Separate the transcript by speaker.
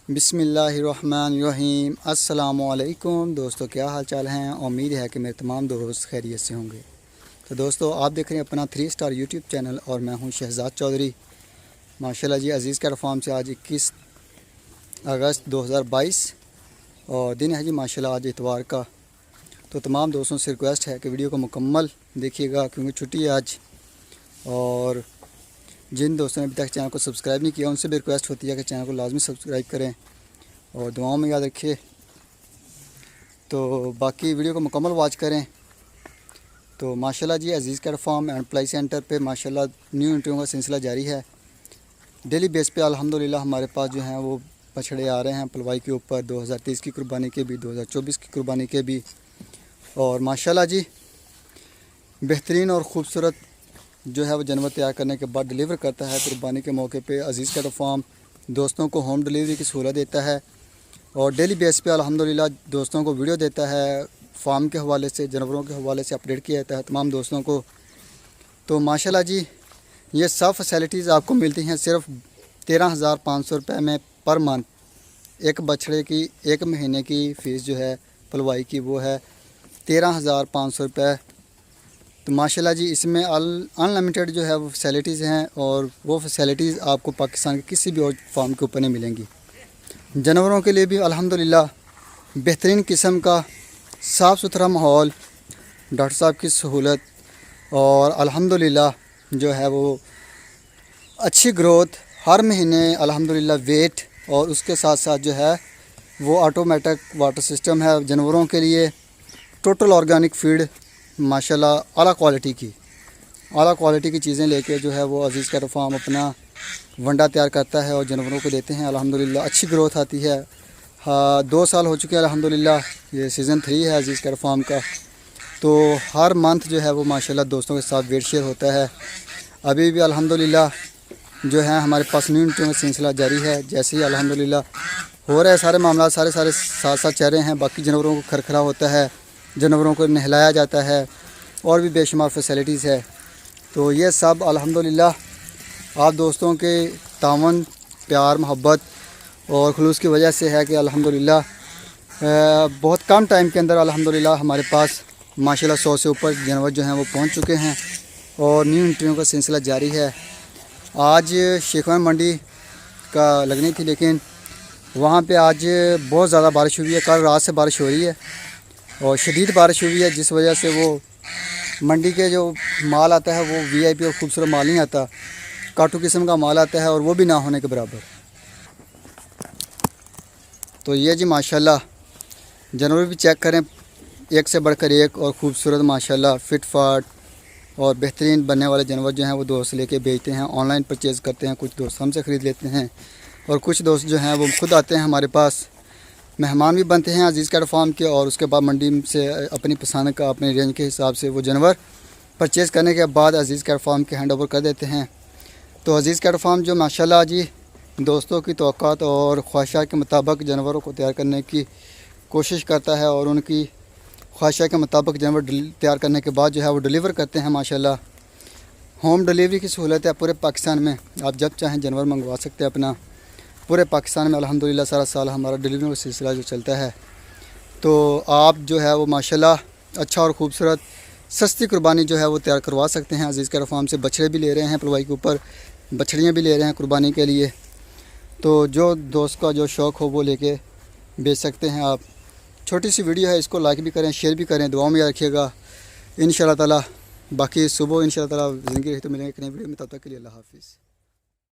Speaker 1: बिस्मिल्लाहिर्रहमानिर्रहीम। अस्सलामुअलैकुम दोस्तों, क्या हाल चाल हैं। उम्मीद है कि मेरे तमाम दोस्त खैरियत से होंगे। तो दोस्तों, आप देख रहे हैं अपना 3 स्टार यूट्यूब चैनल और मैं हूं शहजाद चौधरी। माशाल्लाह जी, अज़ीज़ कैट फार्म से आज 21 अगस्त 2022 और दिन है जी माशाल्लाह आज इतवार का। तो तमाम दोस्तों से रिक्वेस्ट है कि वीडियो को मुकम्मल देखिएगा क्योंकि छुट्टी है आज। और जिन दोस्तों ने अभी तक चैनल को सब्सक्राइब नहीं किया उनसे भी रिक्वेस्ट होती है कि चैनल को लाजमी सब्सक्राइब करें और दुआओं में याद रखिए। तो बाकी वीडियो को मुकम्मल वॉच करें। तो माशाल्लाह जी, Aziz cat farm and ply centre पे माशाल्लाह न्यू इंटरव्यू का सिलसिला जारी है। डेली बेस पे अल्हम्दुलिल्लाह हमारे पास जो हैं वो बछड़े आ रहे हैं पलवाई के ऊपर, 2023 की कुर्बानी के भी, 2024 की कुर्बानी के भी। और माशाल्लाह जी बेहतरीन और ख़ूबसूरत जो है वो जानवर तैयार करने के बाद डिलीवर करता है। कुर्बानी के मौके पे अज़ीज़ कैट फार्म दोस्तों को होम डिलीवरी की सहूलत देता है और डेली बेस पे अल्हम्दुलिल्लाह दोस्तों को वीडियो देता है। फार्म के हवाले से, जानवरों के हवाले से अपडेट किया जाता है तमाम दोस्तों को। तो माशाल्लाह जी ये सब फैसिलिटीज़ आपको मिलती हैं सिर्फ 13,500 रुपये में पर मंथ। एक बछड़े की एक महीने की फ़ीस जो है पलवाई की वो है 13,500 रुपये। तो माशाल्लाह जी इसमें अनलिमिटेड जो है वो फैसिलिटीज़ हैं और वो फैसिलिटीज़ आपको पाकिस्तान के किसी भी और फार्म के ऊपर नहीं मिलेंगी। जानवरों के लिए भी अल्हम्दुलिल्लाह बेहतरीन किस्म का साफ़ सुथरा माहौल, डॉक्टर साहब की सहूलत और अल्हम्दुलिल्लाह जो है वो अच्छी ग्रोथ हर महीने अल्हम्दुलिल्लाह वेट, और उसके साथ साथ जो है वो ऑटोमेटिक वाटर सिस्टम है जानवरों के लिए। टोटल ऑर्गेनिक फीड माशाल्लाह आला क्वालिटी की चीज़ें लेके जो है वो अज़ीज़ कैट फार्म अपना वंडा तैयार करता है और जानवरों को देते हैं। अल्हम्दुलिल्लाह अच्छी ग्रोथ आती है। हाँ, 2 साल हो चुके हैं अल्हम्दुलिल्लाह, ये सीज़न 3 है अज़ीज़ कैट फार्म का। तो हर मंथ जो है वो माशाल्लाह दोस्तों के साथ वेट शेयर होता है। अभी भी अल्हम्दुलिल्लाह जो है हमारे पास न्यू इंटरव्यू का सिलसिला जारी है। जैसे ही अल्हम्दुलिल्लाह हो रहा है सारे मामला सारे साथ साथ चल रहे हैं। बाकी जानवरों को खरखरा होता है, जानवरों को नहलाया जाता है और भी बेशुमार फैसिलिटीज़ है। तो ये सब अल्हम्दुलिल्लाह आप दोस्तों के तावन, प्यार, मोहब्बत और खुलूस की वजह से है कि अल्हम्दुलिल्लाह बहुत कम टाइम के अंदर अल्हम्दुलिल्लाह हमारे पास माशाल्लाह 100 से ऊपर जानवर जो हैं वो पहुंच चुके हैं और न्यू इंटरव्यू का सिलसिला जारी है। आज शेखवान मंडी का लगनी थी लेकिन वहाँ पे आज बहुत ज़्यादा बारिश हुई है। कल रात से बारिश हो रही है और शदीद बारिश हुई है जिस वजह से वो मंडी के जो माल आता है वो वीआईपी और ख़ूबसूरत माल नहीं आता, काटू किस्म का माल आता है और वो भी ना होने के बराबर। तो ये जी माशाल्लाह जानवर भी चेक करें, एक से बढ़कर एक और ख़ूबसूरत माशाल्लाह फिट फाट और बेहतरीन बनने वाले जानवर जो हैं वो दोस्त लेके बेचते हैं, ऑनलाइन परचेज़ करते हैं। कुछ दोस्त हमसे ख़रीद लेते हैं और कुछ दोस्त जो हैं वो खुद आते हैं हमारे पास, मेहमान भी बनते हैं अज़ीज़ कैट फार्म के और उसके बाद मंडी से अपनी पसंद का, अपने रेंज के हिसाब से वो जानवर परचेज़ करने के बाद अज़ीज़ कैट फार्म के हैंड ओवर कर देते हैं। तो अज़ीज़ कैट फार्म जो माशाल्लाह जी दोस्तों की तवक्कुआत और ख्वाहिशात के मुताबिक जानवरों को तैयार करने की कोशिश करता है और उनकी ख्वाहिशात के मुताबिक जानवर तैयार करने के बाद जो है वो डिलीवर करते हैं। माशाल्लाह होम डिलीवरी की सहूलत है पूरे पाकिस्तान में। आप जब चाहें जानवर मंगवा सकते हैं अपना। पूरे पाकिस्तान में अल्हम्दुलिल्लाह सारा साल हमारा डिलीवरी का सिलसिला जो चलता है। तो आप जो है वो माशाल्लाह अच्छा और ख़ूबसूरत सस्ती कुर्बानी जो है वो तैयार करवा सकते हैं। अज़ीज़ कैट फार्म से बछड़े भी ले रहे हैं पलवाई के ऊपर, बछड़ियाँ भी ले रहे हैं कुर्बानी के लिए। तो जो दोस्त का जो शौक़ हो वो लेके बेच सकते हैं आप। छोटी सी वीडियो है, इसको लाइक भी करें, शेयर भी करें, दुआओं में याद रखिएगा इंशाअल्लाह ताला। बाकी सुबह इंशाअल्लाह ताला ज़िंदगी रही तो मिलेंगे एक नई वीडियो में, तब तक के लिए अल्लाह हाफ़िज़।